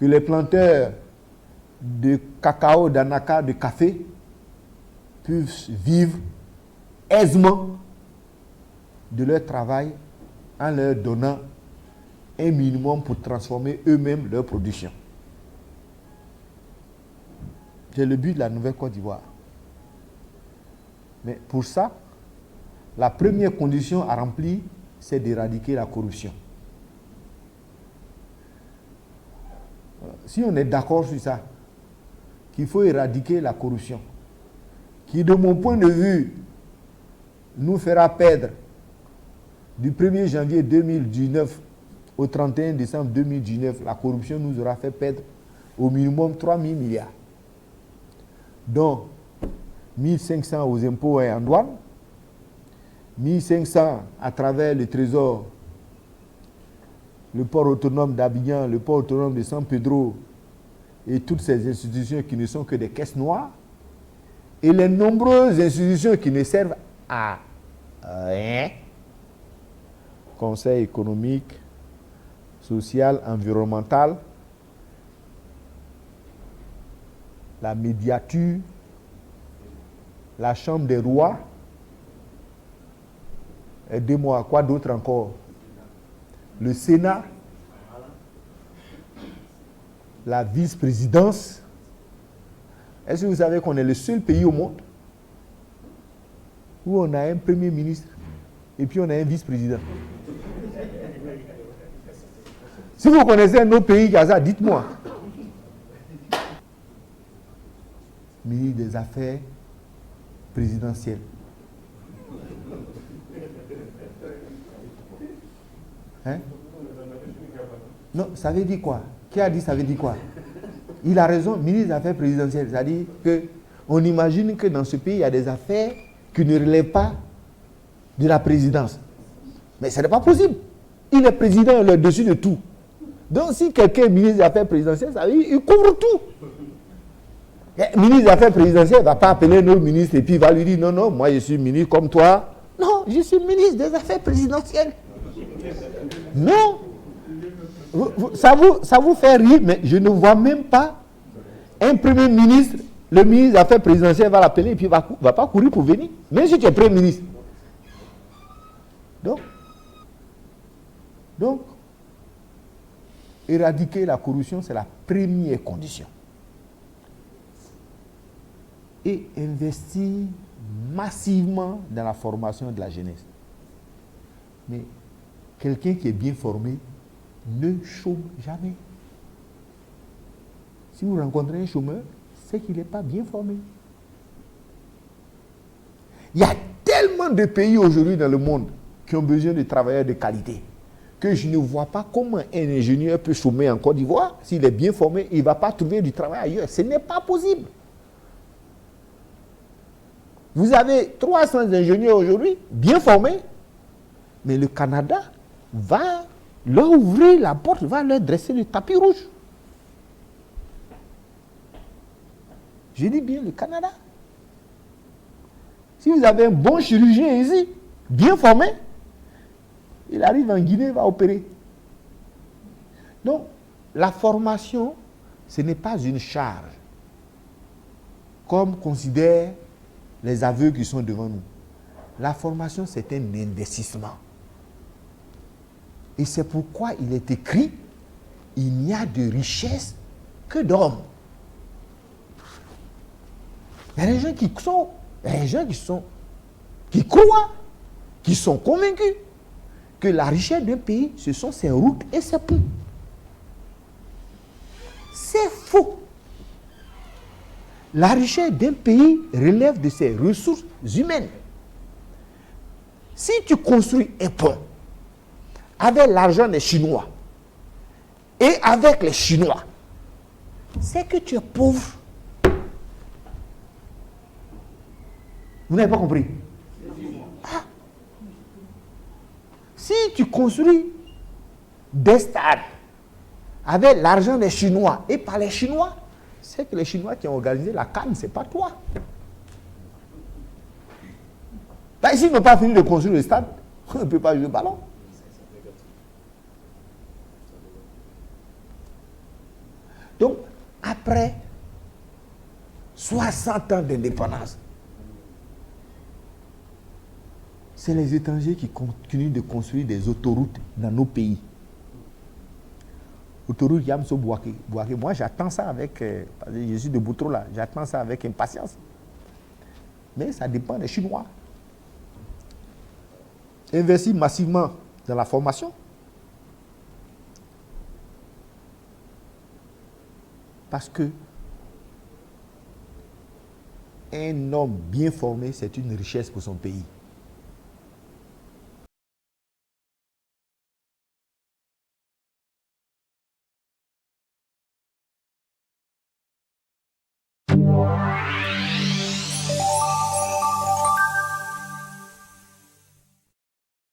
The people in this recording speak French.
que les planteurs de cacao, d'anaca, de café puissent vivre aisément de leur travail en leur donnant un minimum pour transformer eux-mêmes leur production. C'est le but de la Nouvelle-Côte d'Ivoire. Mais pour ça, la première condition à remplir, c'est d'éradiquer la corruption. Si on est d'accord sur ça, qu'il faut éradiquer la corruption, qui de mon point de vue nous fera perdre du 1er janvier 2019 au 31 décembre 2019, la corruption nous aura fait perdre au minimum 3 000 milliards, dont 1 500 aux impôts et en douane, 1 500 à travers le trésor, le port autonome d'Abidjan, le port autonome de San Pedro et toutes ces institutions qui ne sont que des caisses noires, et les nombreuses institutions qui ne servent à rien. Conseil économique, social, environnemental, la médiature, la chambre des rois, aidez-moi, quoi d'autre encore? Le Sénat, la vice-présidence. Est-ce que vous savez qu'on est le seul pays au monde où on a un premier ministre et puis on a un vice-président? Si vous connaissez un autre pays qui a ça, dites-moi. Ministre des Affaires présidentielles. Hein? Non, ça veut dire quoi? Qui a dit ça veut dire quoi? Il a raison, ministre des Affaires présidentielles. C'est-à-dire qu'on imagine que dans ce pays, il y a des affaires qui ne relèvent pas de la présidence. Mais ce n'est pas possible. Il est président, il est au-dessus de tout. Donc si quelqu'un est ministre des Affaires présidentielles, ça veut dire qu'il couvre tout. Le ministre des Affaires présidentielles ne va pas appeler nos ministres et puis il va lui dire non, non, moi je suis ministre comme toi. Non, je suis ministre des Affaires présidentielles. Non. Ça vous fait rire, mais je ne vois même pas un premier ministre, le ministre des Affaires présidentielles va l'appeler et puis il ne va pas courir pour venir. Même si tu es premier ministre. Donc, éradiquer la corruption, c'est la première condition. Et investir massivement dans la formation de la jeunesse. Mais quelqu'un qui est bien formé ne chôme jamais. Si vous rencontrez un chômeur, c'est qu'il n'est pas bien formé. Il y a tellement de pays aujourd'hui dans le monde qui ont besoin de travailleurs de qualité que je ne vois pas comment un ingénieur peut chômer en Côte d'Ivoire. S'il est bien formé, il ne va pas trouver du travail ailleurs. Ce n'est pas possible. Vous avez 300 ingénieurs aujourd'hui, bien formés, mais le Canada va leur ouvrir la porte, va leur dresser le tapis rouge. Je dis bien le Canada. Si vous avez un bon chirurgien ici, bien formé, il arrive en Guinée, il va opérer. Donc, la formation, ce n'est pas une charge, comme considèrent les aveux qui sont devant nous. La formation, c'est un investissement. Et c'est pourquoi il est écrit, il n'y a de richesse que d'hommes. Il y a des gens qui croient, qui sont convaincus que la richesse d'un pays, ce sont ses routes et ses ponts. C'est faux. La richesse d'un pays relève de ses ressources humaines. Si tu construis un pont avec l'argent des Chinois et avec les Chinois, c'est que tu es pauvre. Vous n'avez pas compris? Ah. Si tu construis des stades avec l'argent des Chinois et par les Chinois, c'est que les Chinois qui ont organisé la CAN, ce n'est pas toi. Là, ici, ils n'ont pas fini de construire le stade. On ne peut pas jouer au ballon. Donc, après 60 ans d'indépendance, c'est les étrangers qui continuent de construire des autoroutes dans nos pays. Autoroute Yamso-Bouaké. Moi, j'attends ça avec... je suis de Boutro là. J'attends ça avec impatience. Mais ça dépend des Chinois. Investir massivement dans la formation. Parce que un homme bien formé, c'est une richesse pour son pays.